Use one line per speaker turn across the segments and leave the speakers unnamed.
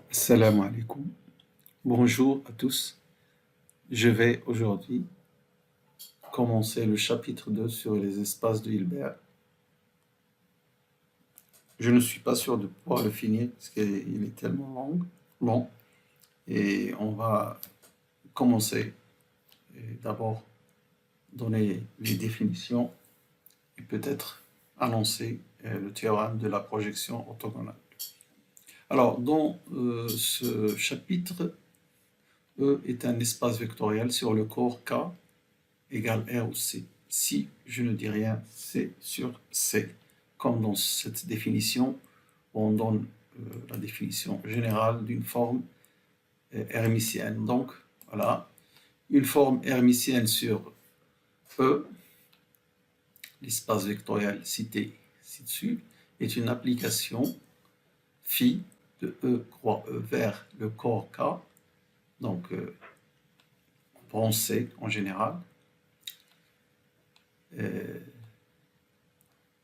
Salam alaikum. Bonjour à tous. Je vais aujourd'hui commencer le chapitre 2 sur les espaces de Hilbert. Je ne suis pas sûr de pouvoir le finir parce qu'il est tellement long. Et on va commencer et d'abord donner les définitions et peut-être annoncer le théorème de la projection orthogonale. Alors, dans ce chapitre, E est un espace vectoriel sur le corps K égale R ou C. Si je ne dis rien, C sur C. Comme dans cette définition, on donne la définition générale d'une forme hermitienne. Donc, voilà, une forme hermitienne sur E, l'espace vectoriel cité ci-dessus, est une application phi de E croix E vers le corps K, donc on prend C en général.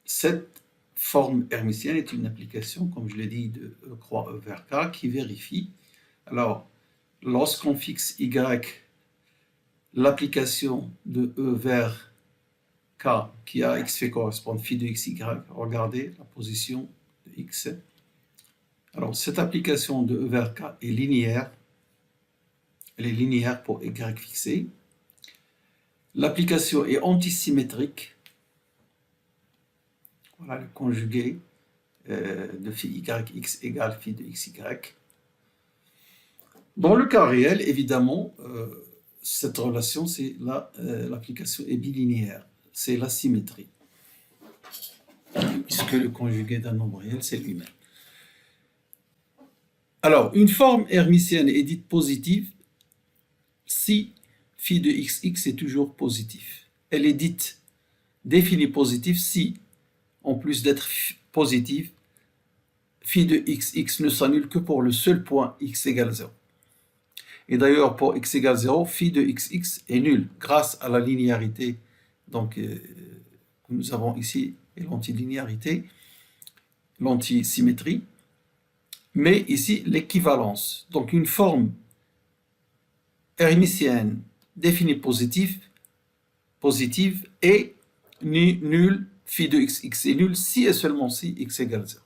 Cette forme hermitienne est une application, comme je l'ai dit, de E croix E vers K qui vérifie. Alors, lorsqu'on fixe Y, l'application de E vers K qui a X fait correspondre phi de XY, regardez la position de X. Alors, cette application de E vers K est linéaire. Elle est linéaire pour Y fixé. L'application est antisymétrique. Voilà le conjugué de phi YX égale phi de XY. Dans le cas réel, évidemment, cette relation, c'est l'application est bilinéaire. C'est la symétrie. Puisque le conjugué d'un nombre réel, c'est lui-même. Alors, une forme hermitienne est dite positive si phi de XX est toujours positif. Elle est dite définie positive si, en plus d'être positive, phi de XX ne s'annule que pour le seul point x égale 0. Et d'ailleurs, pour x égale 0, phi de XX est nul grâce à la linéarité donc, que nous avons ici, et l'antilinéarité, l'antisymétrie, mais ici l'équivalence. Donc une forme hermitienne définie positive est nulle, phi de XX est nul si et seulement si x égale 0.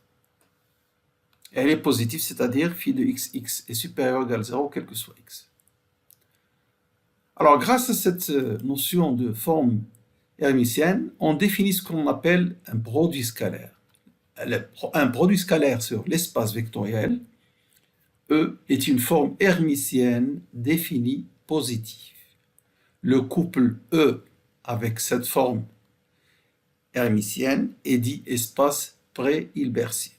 Elle est positive, c'est-à-dire phi de XX est supérieur ou égal à 0, quel que soit x. Alors, grâce à cette notion de forme hermitienne, on définit ce qu'on appelle un produit scalaire. Un produit scalaire sur l'espace vectoriel, E, est une forme hermitienne définie positive. Le couple E avec cette forme hermitienne est dit espace pré-hilbertien.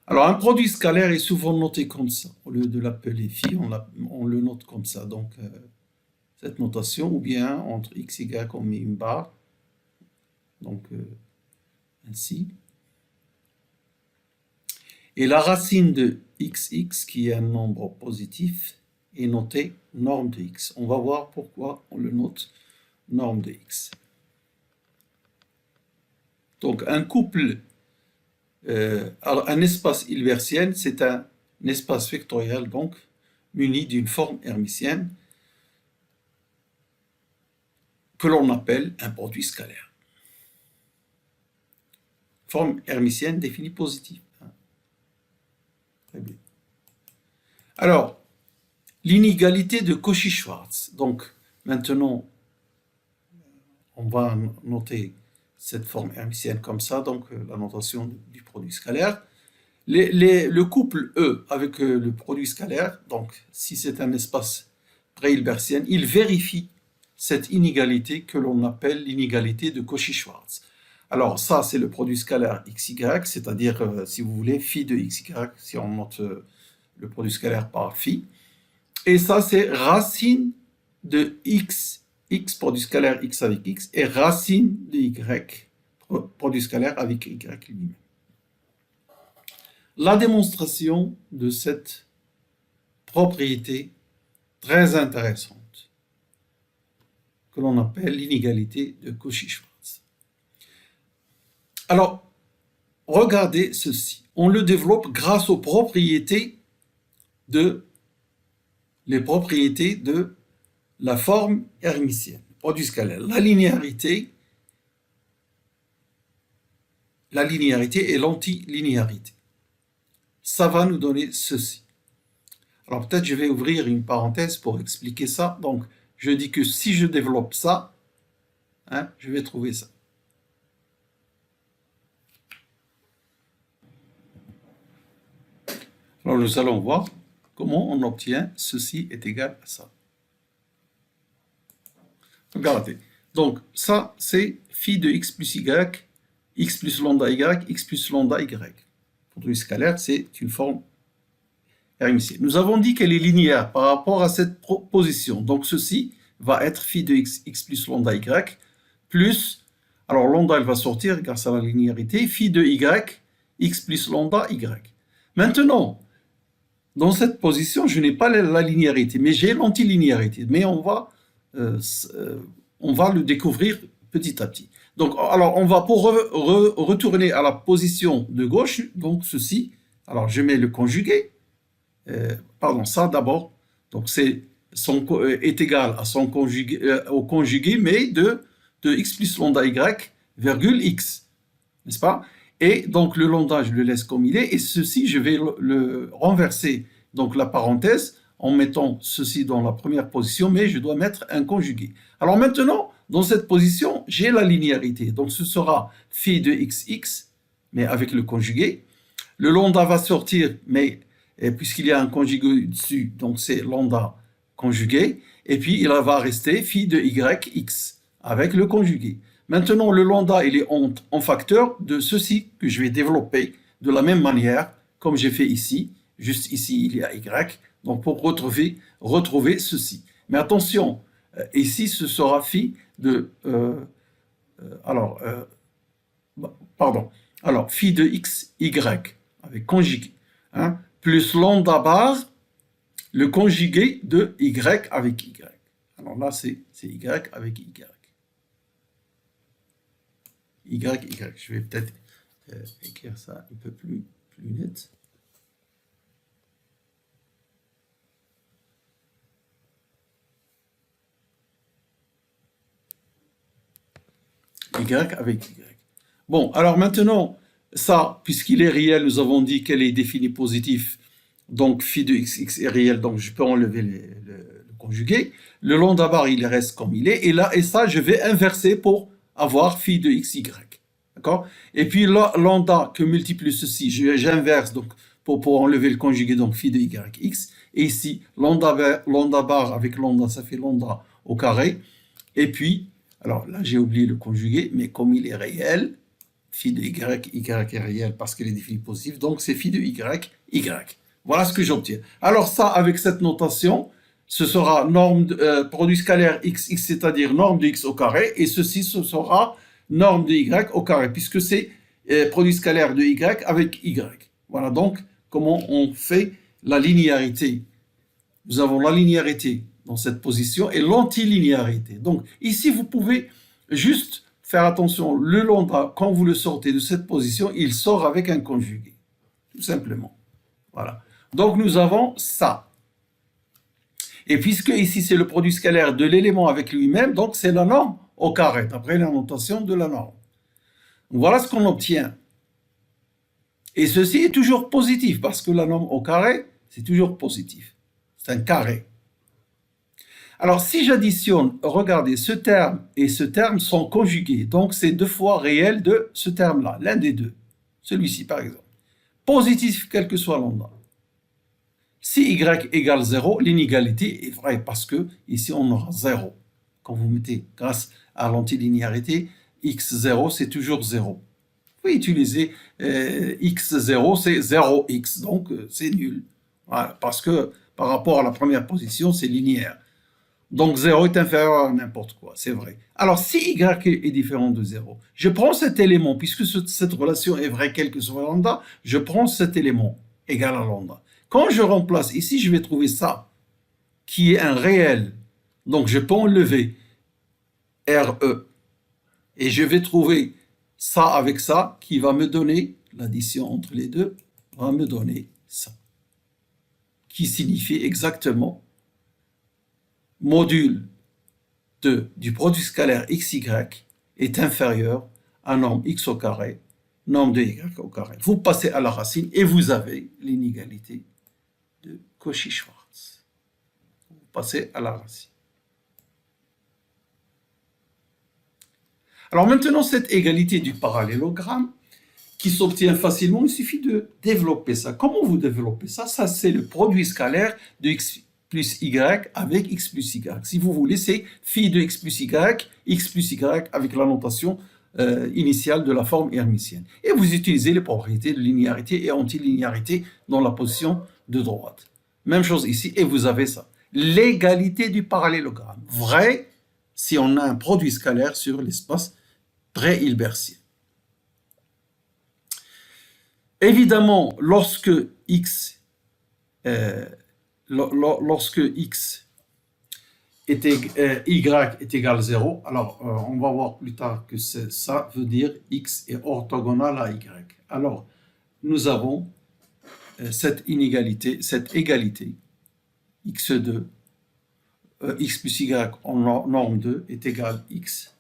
Alors, un produit scalaire est souvent noté comme ça. Au lieu de l'appeler phi, on le note comme ça. Donc, cette notation, ou bien entre x, y, on met une barre. Donc, ainsi. Et la racine de xx, qui est un nombre positif, est notée norme de x. On va voir pourquoi on le note norme de x. Donc, un couple, alors un espace hilbertien, c'est un espace vectoriel, donc, muni d'une forme hermitienne que l'on appelle un produit scalaire. Forme hermitienne définie positive. Très bien. Alors, l'inégalité de Cauchy-Schwarz. Donc, maintenant, on va noter cette forme hermitienne comme ça, donc la notation du produit scalaire. Le couple E avec le produit scalaire, donc si c'est un espace pré-hilbertien, il vérifie cette inégalité que l'on appelle l'inégalité de Cauchy-Schwarz. Alors ça, c'est le produit scalaire xy, c'est-à-dire, si vous voulez, phi de xy, si on note le produit scalaire par phi. Et ça, c'est racine de x, produit scalaire x avec x, et racine de y, produit scalaire avec y lui-même. La démonstration de cette propriété très intéressante que l'on appelle l'inégalité de Cauchy-Schwarz. Alors, regardez ceci. On le développe grâce aux propriétés de la forme hermitienne, produit scalaire. La linéarité et l'antilinéarité. Ça va nous donner ceci. Alors peut-être je vais ouvrir une parenthèse pour expliquer ça. Donc je dis que si je développe ça, je vais trouver ça. Alors nous allons voir comment on obtient ceci est égal à ça. Regardez. Donc ça c'est phi de x plus y, x plus lambda y, x plus lambda y. Produit scalaire, c'est une forme hermitienne. Nous avons dit qu'elle est linéaire par rapport à cette position. Donc ceci va être phi de x, x plus lambda y, plus, alors lambda elle va sortir grâce à la linéarité, phi de y, x plus lambda y. Maintenant, dans cette position, je n'ai pas la linéarité, mais j'ai l'antilinéarité. Mais on va le découvrir petit à petit. Donc, alors, on va pour retourner à la position de gauche, donc ceci. Alors, je mets le conjugué. Ça d'abord. Donc, est égal à son conjugué, au conjugué, mais de x plus lambda y, virgule x. N'est-ce pas? Et donc, le lambda, je le laisse comme il est. Et ceci, je vais le renverser, donc la parenthèse, en mettant ceci dans la première position, mais je dois mettre un conjugué. Alors maintenant, dans cette position, j'ai la linéarité. Donc ce sera phi de xx, mais avec le conjugué. Le lambda va sortir, mais puisqu'il y a un conjugué dessus, donc c'est lambda conjugué. Et puis il va rester phi de yx avec le conjugué. Maintenant, le lambda, il est en facteur de ceci que je vais développer de la même manière, comme j'ai fait ici. Juste ici, il y a y. Donc pour retrouver ceci. Mais attention, ici ce sera phi de phi de x y avec conjugué, plus lambda bar, le conjugué de y avec y. Alors là c'est y avec y. Y. Je vais peut-être écrire ça un peu plus net. Y avec Y. Bon, alors maintenant, ça, puisqu'il est réel, nous avons dit qu'elle est définie positif, donc phi de xx est réel, donc je peux enlever le conjugué. Le lambda bar, il reste comme il est, et ça, je vais inverser pour avoir phi de xy. D'accord? Et puis là, lambda que multiplie ceci, j'inverse donc pour enlever le conjugué, donc phi de yx. Et ici, lambda bar avec lambda, ça fait lambda au carré. Et puis, alors là, j'ai oublié le conjugué, mais comme il est réel, phi de y est réel parce qu'il est défini positif, donc c'est phi de y. Voilà ce que j'obtiens. Alors ça, avec cette notation, ce sera norme produit scalaire x, c'est-à-dire norme de x au carré, et ceci, ce sera norme de y au carré, puisque c'est produit scalaire de y avec y. Voilà donc comment on fait la linéarité. Nous avons la linéarité dans cette position et l'antilinéarité. Donc ici, vous pouvez juste faire attention, le lambda, quand vous le sortez de cette position, il sort avec un conjugué, tout simplement. Voilà. Donc nous avons ça. Et puisque ici c'est le produit scalaire de l'élément avec lui-même, donc c'est la norme au carré, d'après la notation de la norme. Voilà ce qu'on obtient. Et ceci est toujours positif, parce que la norme au carré, c'est toujours positif. C'est un carré. Alors, si j'additionne, regardez, ce terme et ce terme sont conjugués. Donc, c'est deux fois réel de ce terme-là, l'un des deux. Celui-ci, par exemple. Positif, quel que soit lambda. Si y égale 0, l'inégalité est vraie parce que ici, on aura 0. Quand vous mettez, grâce à l'antilinéarité, x0, c'est toujours 0. Vous pouvez utiliser x0, c'est 0x, donc c'est nul. Voilà, parce que par rapport à la première position, c'est linéaire. Donc 0 est inférieur à n'importe quoi, c'est vrai. Alors si y est différent de 0, je prends cet élément, puisque cette relation est vraie quel que soit lambda, je prends cet élément égal à lambda. Quand je remplace ici, je vais trouver ça, qui est un réel. Donc je peux enlever RE. Et je vais trouver ça avec ça qui va me donner, l'addition entre les deux, va me donner ça. Qui signifie exactement module du produit scalaire xy est inférieur à norme x au carré, norme de y au carré. Vous passez à la racine et vous avez l'inégalité de Cauchy-Schwarz. Vous passez à la racine. Alors maintenant, cette égalité du parallélogramme qui s'obtient facilement, il suffit de développer ça. Comment vous développez ça? Ça, c'est le produit scalaire de x plus y avec x plus y. Si vous voulez, c'est phi de x plus y avec la notation initiale de la forme hermitienne. Et vous utilisez les propriétés de linéarité et antilinéarité dans la position de droite. Même chose ici, et vous avez ça. L'égalité du parallélogramme. Vrai si on a un produit scalaire sur l'espace pré-hilbertien. Évidemment, lorsque x est y est égal à 0, alors on va voir plus tard que ça veut dire x est orthogonal à y. Alors, nous avons cette égalité, x2, x plus y en norme 2 est égal à x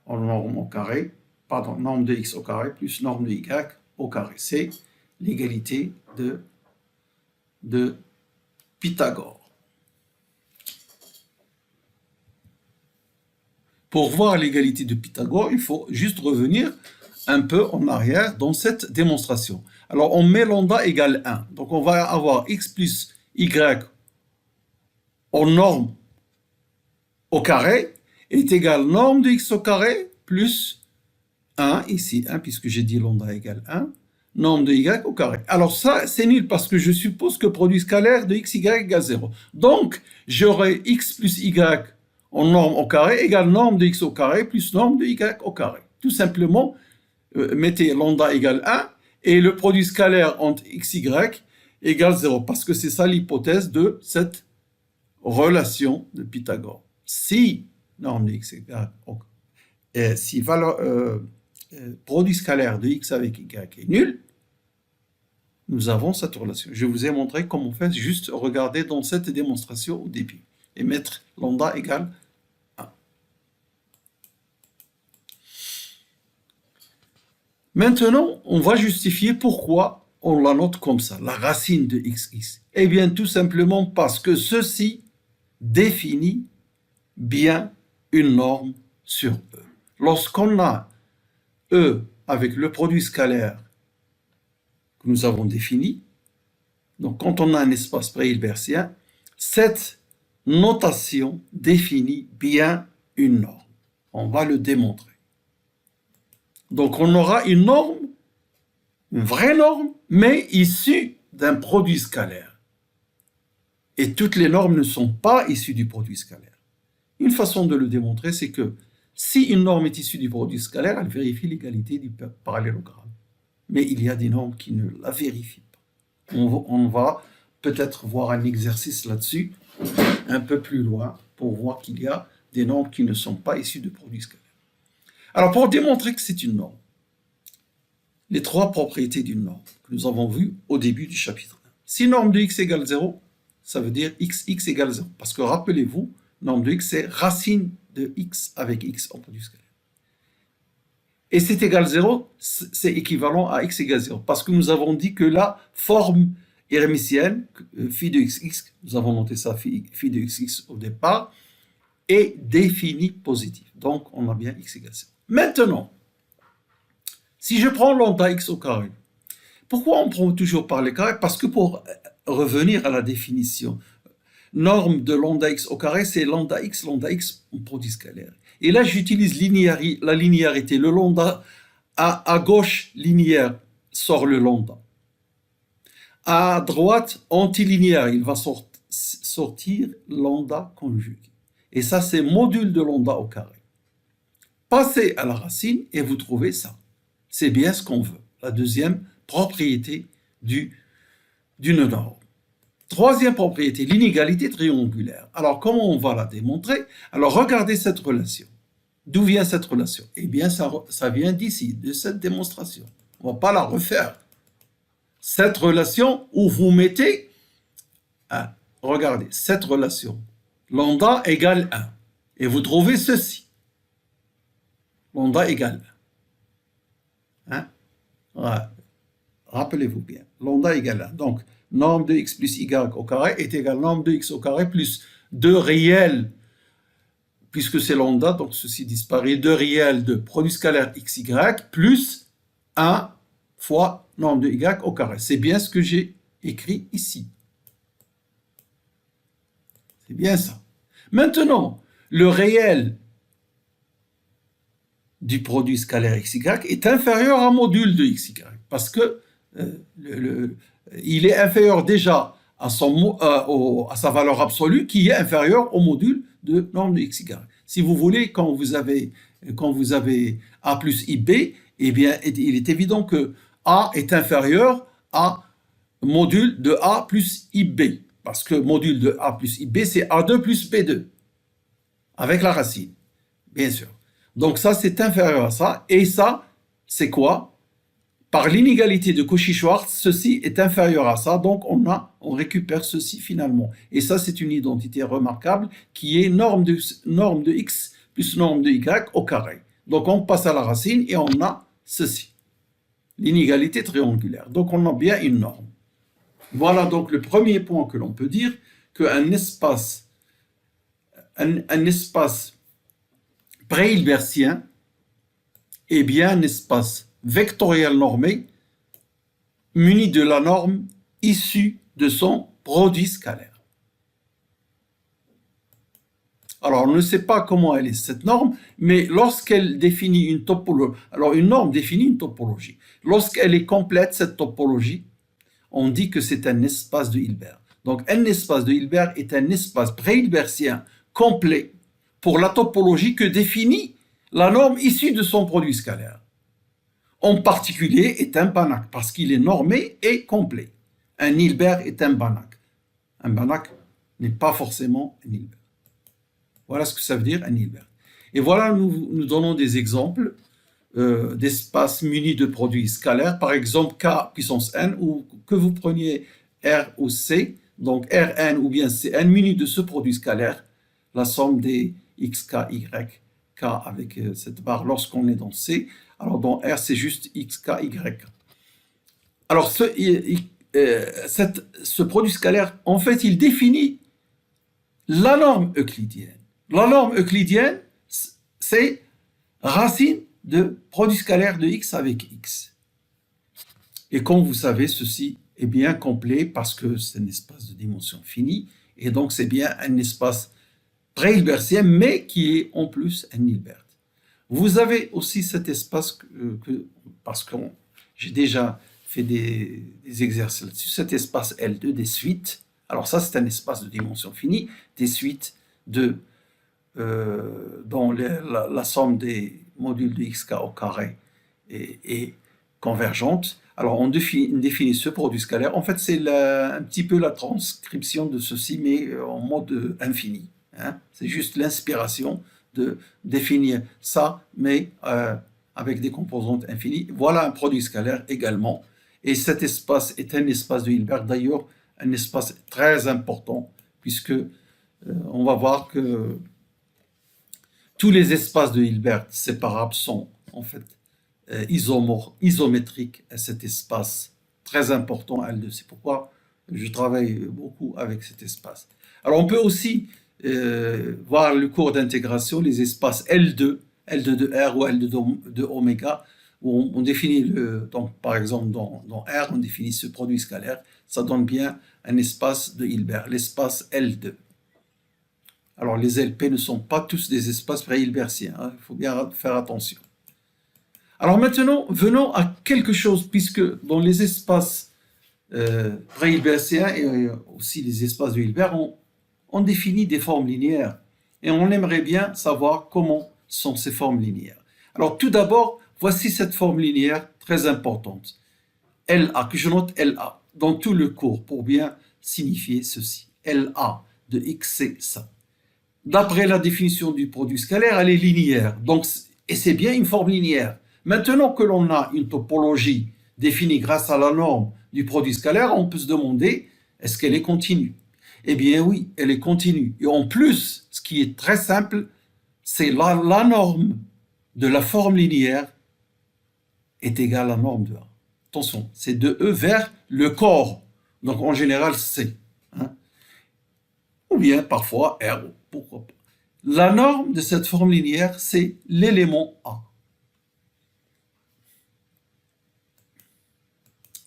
en norme au carré, pardon, norme de x au carré plus norme de y au carré. C'est l'égalité de Pythagore. Pour voir l'égalité de Pythagore, il faut juste revenir un peu en arrière dans cette démonstration. Alors, on met lambda égale 1. Donc, on va avoir x plus y en norme au carré est égal norme de x au carré plus 1, ici 1, puisque j'ai dit lambda égale 1, norme de y au carré. Alors ça, c'est nul parce que je suppose que produit scalaire de x, y égale 0. Donc, j'aurai x plus y en norme au carré égale norme de x au carré plus norme de y au carré. Tout simplement, mettez lambda égale 1 et le produit scalaire entre x, y égale 0 parce que c'est ça l'hypothèse de cette relation de Pythagore. Si norme de x égale si valeur produit scalaire de x avec y est nul, nous avons cette relation. Je vous ai montré comment faire, juste regarder dans cette démonstration au début et mettre lambda égale 1. Maintenant, on va justifier pourquoi on la note comme ça, la racine de xx. Eh bien, tout simplement parce que ceci définit bien une norme sur E. Lorsqu'on a E avec le produit scalaire que nous avons défini, donc quand on a un espace pré-hilbertien, cette notation définit bien une norme. On va le démontrer. Donc on aura une norme, une vraie norme, mais issue d'un produit scalaire. Et toutes les normes ne sont pas issues du produit scalaire. Une façon de le démontrer, c'est que si une norme est issue du produit scalaire, elle vérifie l'égalité du parallélogramme. Mais il y a des normes qui ne la vérifient pas. On va peut-être voir un exercice là-dessus, un peu plus loin, pour voir qu'il y a des normes qui ne sont pas issues de produits scalaires. Alors, pour démontrer que c'est une norme, les trois propriétés d'une norme que nous avons vues au début du chapitre 1. Si norme de x égale 0, ça veut dire x égale 0. Parce que rappelez-vous, norme de x, c'est racine de x avec x en produit scalaire. Et c'est égal 0, c'est équivalent à x égale 0. Parce que nous avons dit que la forme hermitienne, phi de xx, nous avons noté ça phi de xx au départ, est définie positive. Donc, on a bien x égale 0. Maintenant, si je prends lambda x au carré, pourquoi on prend toujours par les carrés? Parce que pour revenir à la définition, norme de lambda x au carré, c'est lambda x en produit scalaire. Et là, j'utilise la linéarité. Le lambda, à gauche, linéaire, sort le lambda. À droite, antilinéaire, il va sortir lambda conjugué. Et ça, c'est module de lambda au carré. Passez à la racine et vous trouvez ça. C'est bien ce qu'on veut. La deuxième propriété d'une norme. Troisième propriété, l'inégalité triangulaire. Alors, comment on va la démontrer? Alors, regardez cette relation. D'où vient cette relation? Eh bien, ça vient d'ici, de cette démonstration. On ne va pas la refaire. Cette relation où vous mettez, regardez, cette relation, lambda égale 1. Et vous trouvez ceci. Lambda égale 1. Hein? Ouais. Rappelez-vous bien. Lambda égale 1. Donc, norme de x plus y au carré est égale à norme de x au carré plus 2 réels, puisque c'est lambda, donc ceci disparaît, 2 réels de produit scalaire xy plus 1 fois norme de y au carré. C'est bien ce que j'ai écrit ici. C'est bien ça. Maintenant, le réel du produit scalaire xy est inférieur à module de xy, parce que il est inférieur déjà à sa valeur absolue, qui est inférieure au module de norme de xy. Si vous voulez, quand vous avez a plus ib, eh bien, il est évident que a est inférieur à module de a plus ib, parce que module de a plus ib, c'est a2 plus b2, avec la racine, bien sûr. Donc ça, c'est inférieur à ça, et ça, c'est quoi? Par l'inégalité de Cauchy-Schwarz, ceci est inférieur à ça, donc on récupère ceci finalement. Et ça, c'est une identité remarquable qui est norme de x plus norme de y au carré. Donc on passe à la racine et on a ceci, l'inégalité triangulaire. Donc on a bien une norme. Voilà donc le premier point que l'on peut dire, qu'un espace, un espace pré-hilbertien est bien un espace vectoriel normé muni de la norme issue de son produit scalaire. Alors, on ne sait pas comment elle est cette norme, mais lorsqu'elle définit une topologie, alors une norme définit une topologie. Lorsqu'elle est complète, cette topologie, on dit que c'est un espace de Hilbert. Donc, un espace de Hilbert est un espace pré-hilbertien complet pour la topologie que définit la norme issue de son produit scalaire. En particulier est un Banach, parce qu'il est normé et complet. Un Hilbert est un Banach. Un Banach n'est pas forcément un Hilbert. Voilà ce que ça veut dire, un Hilbert. Et voilà, nous donnons des exemples d'espaces munis de produits scalaires, par exemple K puissance n, ou que vous preniez R ou C, donc Rn ou bien Cn, munis de ce produit scalaire, la somme des xk, y, k avec cette barre lorsqu'on est dans C. Alors dans R, c'est juste xk, y. Alors ce produit scalaire, en fait, il définit la norme euclidienne. La norme euclidienne, c'est racine de produit scalaire de x avec x. Et comme vous savez, ceci est bien complet parce que c'est un espace de dimension finie, et donc c'est bien un espace pré-hilbertien, mais qui est en plus un Hilbert. Vous avez aussi cet espace parce que j'ai déjà fait des exercices là-dessus, cet espace L2 des suites. Alors ça, c'est un espace de dimension finie, des suites dont la somme des modules de xk au carré est convergente. Alors on définit ce produit scalaire. En fait, c'est un petit peu la transcription de ceci, mais en mode infini. Hein. C'est juste l'inspiration de définir ça, mais avec des composantes infinies. Voilà un produit scalaire également. Et cet espace est un espace de Hilbert, d'ailleurs un espace très important, puisque on va voir que tous les espaces de Hilbert séparables sont en fait isométriques à cet espace très important L2. C'est pourquoi je travaille beaucoup avec cet espace. Alors on peut aussi voir le cours d'intégration, les espaces L2, L2 de R ou L2 de oméga, où on définit, donc par exemple dans R, on définit ce produit scalaire, ça donne bien un espace de Hilbert, l'espace L2. Alors les LP ne sont pas tous des espaces pré-hilbertiens, hein, il faut bien faire attention. Alors maintenant, venons à quelque chose, puisque dans les espaces pré-hilbertiens et aussi les espaces de Hilbert, on définit des formes linéaires. Et on aimerait bien savoir comment sont ces formes linéaires. Alors tout d'abord, voici cette forme linéaire très importante. LA, que je note LA, dans tout le cours, pour bien signifier ceci. LA de x, c'est ça. d'après la définition du produit scalaire, elle est linéaire. Donc, et c'est bien une forme linéaire. Maintenant que l'on a une topologie définie grâce à la norme du produit scalaire, on peut se demander, est-ce qu'elle est continue? Eh bien oui, elle est continue. Et en plus, ce qui est très simple, c'est la norme de la forme linéaire est égale à la norme de A. Attention, c'est de E vers le corps. Donc en général, C. Hein? Ou bien parfois R. Pourquoi pas. La norme de cette forme linéaire, c'est l'élément A.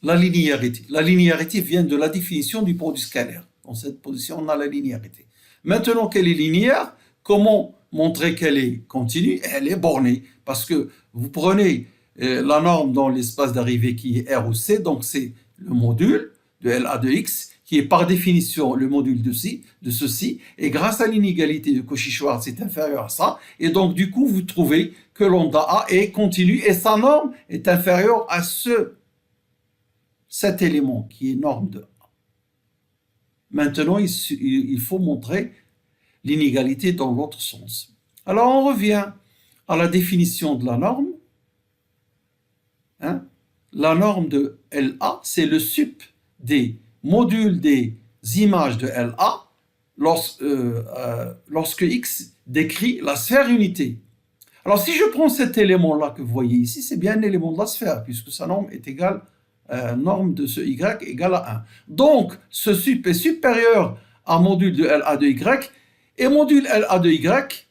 La linéarité. La linéarité vient de la définition du produit scalaire. Dans cette position, on a la linéarité. Maintenant qu'elle est linéaire, comment montrer qu'elle est continue? Elle est bornée. Parce que vous prenez la norme dans l'espace d'arrivée qui est R ou C, donc c'est le module de LA de X, qui est par définition le module de ceci, et grâce à l'inégalité de Cauchy-Schwarz, c'est inférieur à ça, et donc du coup, vous trouvez que lambda A est continu, et sa norme est inférieure à cet élément qui est norme de A. Maintenant, il faut montrer l'inégalité dans l'autre sens. Alors, on revient à la définition de la norme. Hein? La norme de LA, c'est le sup des modules des images de LA lorsque X décrit la sphère unité. Alors, si je prends cet élément-là que vous voyez ici, c'est bien un élément de la sphère, puisque sa norme est égale norme de ce Y égale à 1. Donc, ce sup est supérieur à module de LA de Y, et module LA de Y,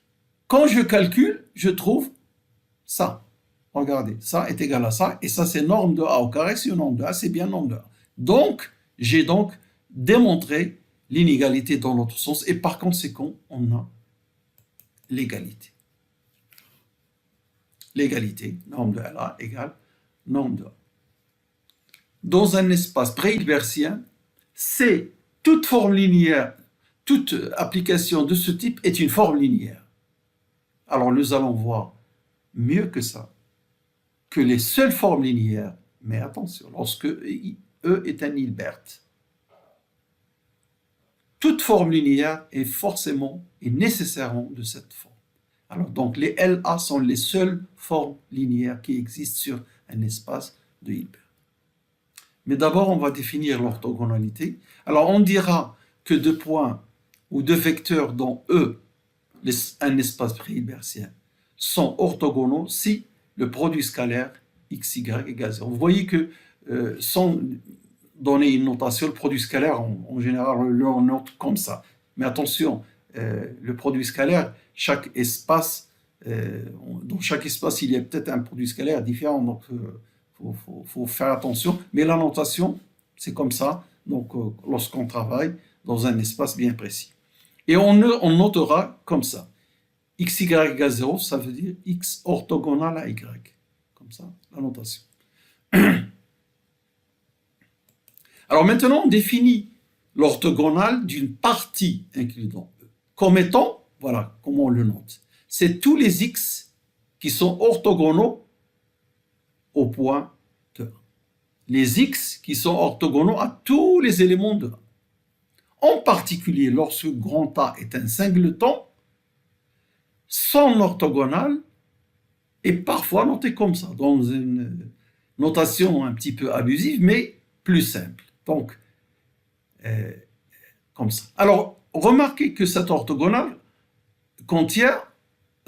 quand je calcule, je trouve ça. Regardez, ça est égal à ça, et ça c'est norme de A au carré, c'est une norme de A, c'est bien norme de A. Donc, j'ai donc démontré l'inégalité dans l'autre sens, et par conséquent, on a l'égalité. L'égalité, norme de LA égale norme de A. Dans un espace pré-hilbertien, c'est toute forme linéaire, toute application de ce type est une forme linéaire. Alors nous allons voir mieux que ça, que les seules formes linéaires, mais attention, lorsque E est un Hilbert, toute forme linéaire est forcément et nécessairement de cette forme. Alors donc les LA sont les seules formes linéaires qui existent sur un espace de Hilbert. Mais d'abord, on va définir l'orthogonalité. Alors, on dira que deux points ou deux vecteurs dans E, un espace pré-hilbertien, sont orthogonaux si le produit scalaire xy égale 0. Vous voyez que sans donner une notation, le produit scalaire, en général, on le note comme ça. Mais attention, le produit scalaire, chaque espace, dans chaque espace, il y a peut-être un produit scalaire différent. Donc, faut faire attention, mais la notation, c'est comme ça, donc lorsqu'on travaille dans un espace bien précis. Et on notera comme ça. Xy égale 0, ça veut dire x orthogonal à y. Comme ça, la notation. Alors maintenant, on définit l'orthogonale d'une partie inclue dans E. Comme étant, voilà comment on le note, c'est tous les x qui sont orthogonaux au point de A. Les x qui sont orthogonaux à tous les éléments de A. En particulier, lorsque grand A est un singleton, son orthogonale est parfois noté comme ça, dans une notation un petit peu abusive, mais plus simple. Donc, comme ça. Alors, remarquez que cette orthogonale contient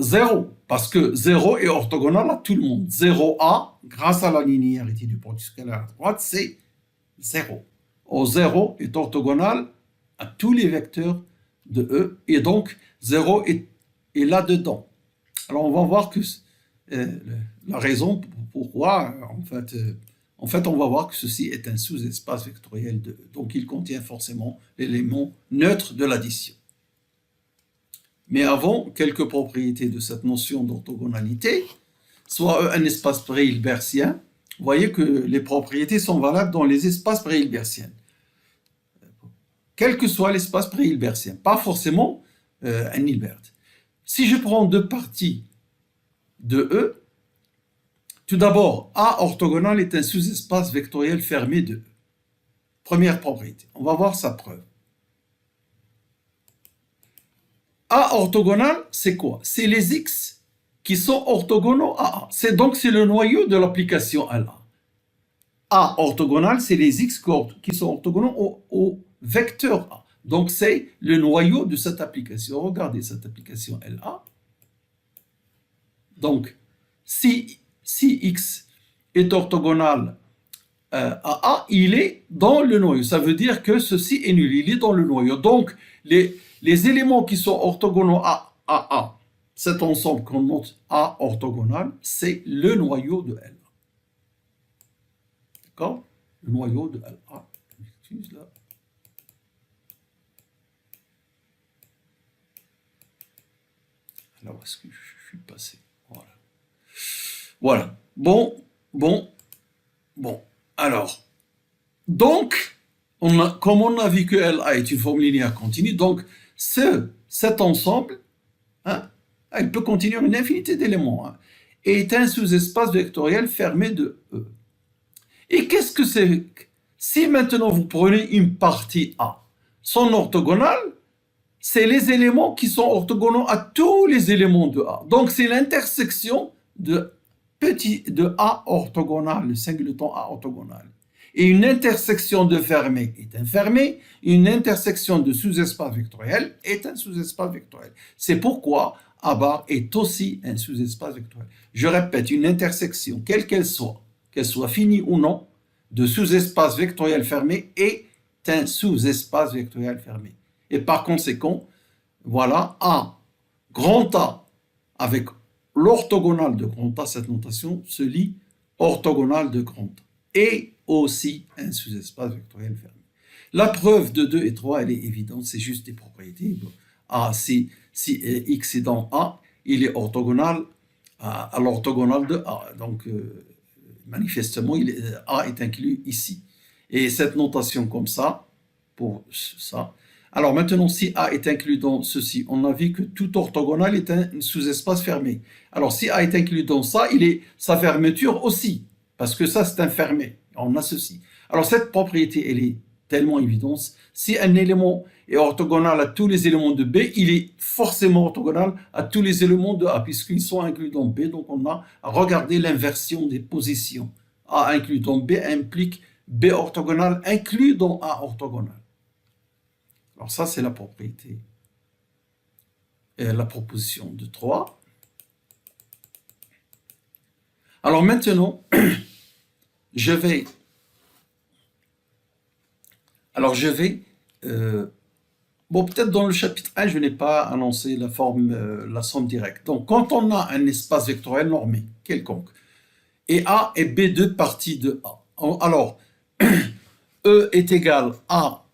0, parce que 0 est orthogonal à tout le monde. 0A, grâce à la linéarité du produit scalaire à droite, c'est 0. Or, 0 est orthogonal à tous les vecteurs de E, et donc 0 est là-dedans. Alors, on va voir que la raison pourquoi, en fait, on va voir que ceci est un sous-espace vectoriel de E. Donc, il contient forcément l'élément neutre de l'addition. Mais avant, quelques propriétés de cette notion d'orthogonalité, soit un espace pré-hilbertien, vous voyez que les propriétés sont valables dans les espaces pré-hilbertiens. Quel que soit l'espace pré-hilbertien, pas forcément un Hilbert. Si je prends deux parties de E, tout d'abord, A orthogonal est un sous-espace vectoriel fermé de E. Première propriété. On va voir sa preuve. A orthogonal, c'est quoi? C'est les X qui sont orthogonaux à A. C'est le noyau de l'application LA. A orthogonal, c'est les X qui sont orthogonaux au vecteur A. Donc, c'est le noyau de cette application. Regardez cette application LA. Donc, si X est orthogonal à A, il est dans le noyau. Ça veut dire que ceci est nul. Il est dans le noyau. Donc, les éléments qui sont orthogonaux à A, cet ensemble qu'on note A orthogonal, c'est le noyau de L. D'accord? Le noyau de LA. Excuse là. Alors, est-ce que je suis passé? Voilà. Voilà. Bon. Alors, donc, comme on a vu que LA est une forme linéaire continue, donc cet ensemble, hein, il peut contenir une infinité d'éléments, hein, et est un sous-espace vectoriel fermé de E. Et qu'est-ce que c'est? Si maintenant vous prenez une partie A, son orthogonale, c'est les éléments qui sont orthogonaux à tous les éléments de A. Donc c'est l'intersection de A orthogonal, le singleton A orthogonal. Et une intersection de fermé est un fermé, une intersection de sous-espace vectoriel est un sous-espace vectoriel. C'est pourquoi A bar est aussi un sous-espace vectoriel. Je répète, une intersection, quelle qu'elle soit finie ou non, de sous-espace vectoriel fermé est un sous-espace vectoriel fermé. Et par conséquent, voilà, grand A avec l'orthogonale de grand A, cette notation se lit orthogonale de grand A, et aussi un sous-espace vectoriel fermé. La preuve de 2 et 3, elle est évidente, c'est juste des propriétés. A, si X est dans A, il est orthogonal à l'orthogonale de A. Donc, manifestement, A est inclus ici. Et cette notation comme ça, pour ça. Alors maintenant, si A est inclus dans ceci, on a vu que tout orthogonal est un sous-espace fermé. Alors si A est inclus dans ça, sa fermeture aussi, parce que ça c'est un fermé. On a ceci. Alors cette propriété, elle est tellement évidente. Si un élément est orthogonal à tous les éléments de B, il est forcément orthogonal à tous les éléments de A, puisqu'ils sont inclus dans B. Donc on a à regarder l'inversion des positions. A inclus dans B implique B orthogonal inclus dans A orthogonal. Alors ça, c'est la propriété. Et la proposition de 3. Alors maintenant, je vais peut-être dans le chapitre 1, je n'ai pas annoncé la somme directe. Donc, quand on a un espace vectoriel normé, quelconque, et A et B, deux parties de A, alors, E est égal à,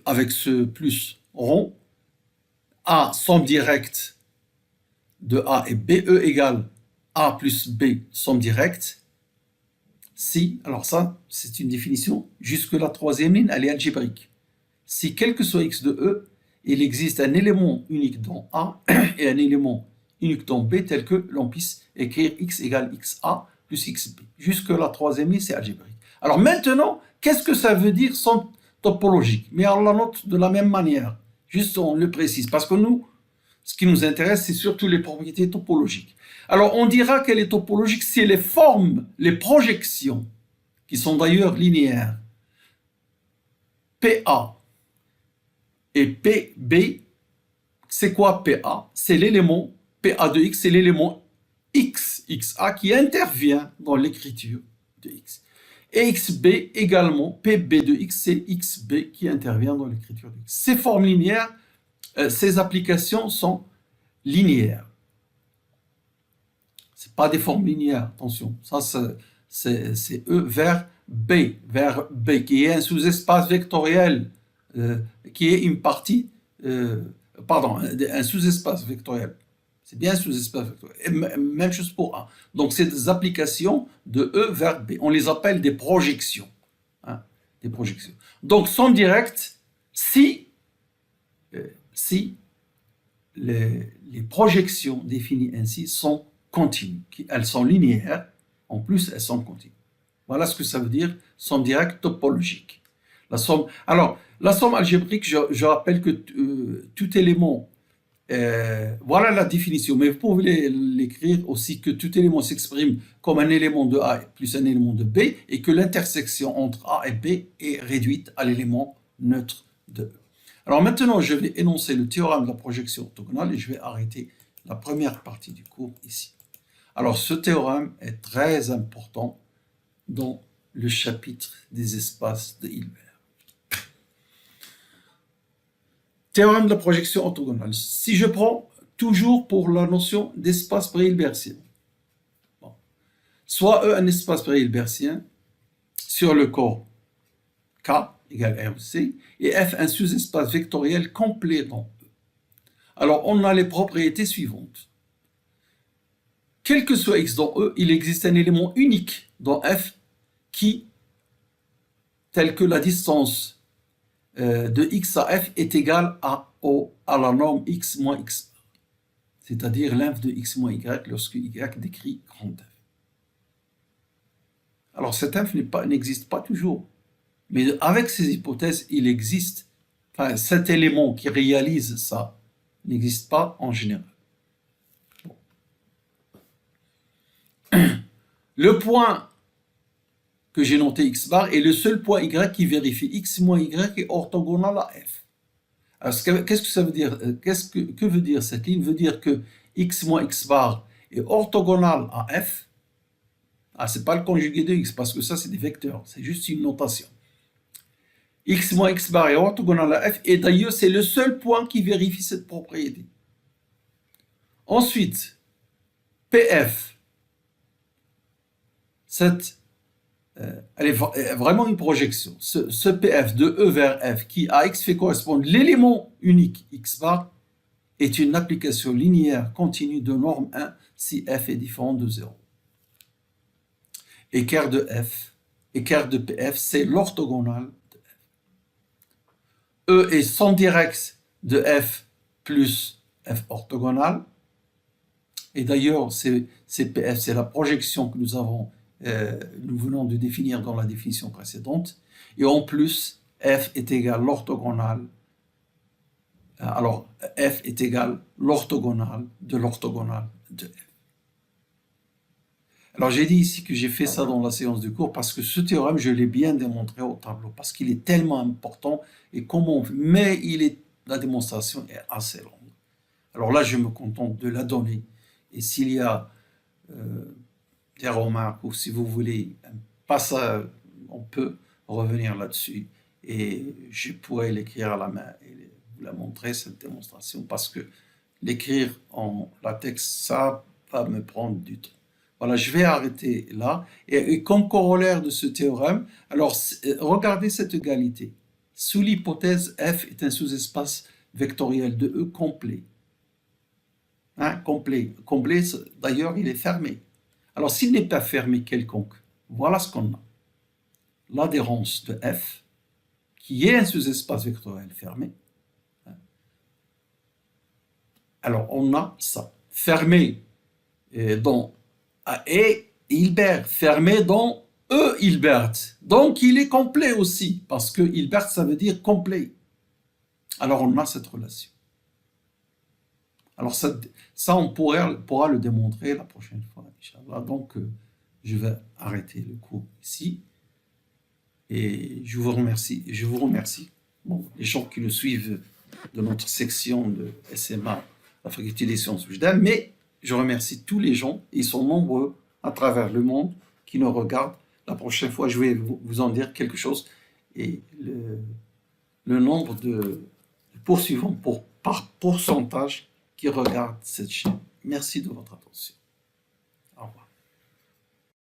avec ce plus rond, A somme directe de A et B, E égale A plus B somme directe. Si, alors ça, c'est une définition, jusque la troisième ligne, elle est algébrique. Si, quel que soit x de E, il existe un élément unique dans A et un élément unique dans B, tel que l'on puisse écrire x égale xa plus xb. Jusque la troisième ligne, c'est algébrique. Alors maintenant, qu'est-ce que ça veut dire son topologique? Mais on la note de la même manière, juste on le précise, parce que nous, ce qui nous intéresse, c'est surtout les propriétés topologiques. Alors, on dira qu'elle est topologique si les formes, les projections, qui sont d'ailleurs linéaires, PA et PB, c'est quoi PA? C'est l'élément, PA de X, c'est l'élément X, XA, qui intervient dans l'écriture de X. Et XB également, PB de X, c'est XB qui intervient dans l'écriture de X. Ces formes linéaires, ces applications sont linéaires. Ce n'est pas des formes linéaires, attention. Ça, c'est E vers B, qui est un sous-espace vectoriel, qui est une partie, un sous-espace vectoriel. C'est bien un sous-espace vectoriel. Et même chose pour A. Donc, c'est des applications de E vers B. On les appelle des projections. Hein, des projections. Donc, somme directe, si les projections définies ainsi sont continues, elles sont linéaires, en plus elles sont continues. Voilà ce que ça veut dire somme directe topologique. La somme algébrique, je rappelle que tout élément Voilà la définition, mais vous pouvez l'écrire aussi que tout élément s'exprime comme un élément de A plus un élément de B et que l'intersection entre A et B est réduite à l'élément neutre de E. Alors maintenant, je vais énoncer le théorème de la projection orthogonale et je vais arrêter la première partie du cours ici. Alors ce théorème est très important dans le chapitre des espaces de Hilbert. Théorème de la projection orthogonale. Si je prends toujours pour la notion d'espace pré-hilbertien, bon. Soit E un espace pré-hilbertien sur le corps K égale RC et F un sous-espace vectoriel complet dans E. Alors on a les propriétés suivantes. Quel que soit X dans E, il existe un élément unique dans F qui, tel que la distance de x à f est égal à la norme x moins x, c'est-à-dire l'inf de x moins y lorsque y décrit grand F. Alors cet inf n'existe pas toujours, mais avec ces hypothèses, il existe, enfin cet élément qui réalise ça n'existe pas en général. Bon. Le point que j'ai noté x bar est le seul point y qui vérifie x moins y est orthogonal à f. Alors, qu'est-ce que ça veut dire? Que veut dire cette ligne? Veut dire que x moins x bar est orthogonal à f. Ah, c'est pas le conjugué de x, parce que ça, c'est des vecteurs. C'est juste une notation. X moins x bar est orthogonal à f, et d'ailleurs, c'est le seul point qui vérifie cette propriété. Ensuite, PF, elle est vraiment une projection. Ce PF de E vers F qui à X fait correspondre l'élément unique X bar est une application linéaire continue de norme 1 si F est différent de 0. Écart de PF, c'est l'orthogonale de F. E est son direct de F plus F orthogonale. Et d'ailleurs, c'est PF, c'est la projection que nous venons de définir dans la définition précédente. Et en plus, f est égal à l'orthogonale. Alors, f est égal à l'orthogonale de f. Alors, j'ai dit ici que j'ai fait ça dans la séance de cours parce que ce théorème, je l'ai bien démontré au tableau parce qu'il est tellement important et mais la démonstration est assez longue. Alors là, je me contente de la donner. Et s'il y a des remarques ou si vous voulez un passage, on peut revenir là-dessus et je pourrais l'écrire à la main et vous la montrer cette démonstration parce que l'écrire en latex, ça va me prendre du temps. Voilà, je vais arrêter là et comme corollaire de ce théorème, alors regardez cette égalité. Sous l'hypothèse F est un sous-espace vectoriel de E complet. Complet, d'ailleurs, il est fermé. Alors, s'il n'est pas fermé quelconque, voilà ce qu'on a. L'adhérence de F, qui est un sous-espace vectoriel fermé. Alors, on a ça. Fermé dans E Hilbert, fermé dans E Hilbert. Donc, il est complet aussi, parce que Hilbert, ça veut dire complet. Alors, on a cette relation. Alors ça on pourra le démontrer la prochaine fois, Inch'Allah. Donc, je vais arrêter le cours ici. Et je vous remercie. Bon, les gens qui nous suivent de notre section de SMA, la faculté des sciences végétales, mais je remercie tous les gens, ils sont nombreux à travers le monde qui nous regardent. La prochaine fois, je vais vous en dire quelque chose. Et le nombre de poursuivants par pourcentage qui regardent cette chaîne. Merci de votre attention.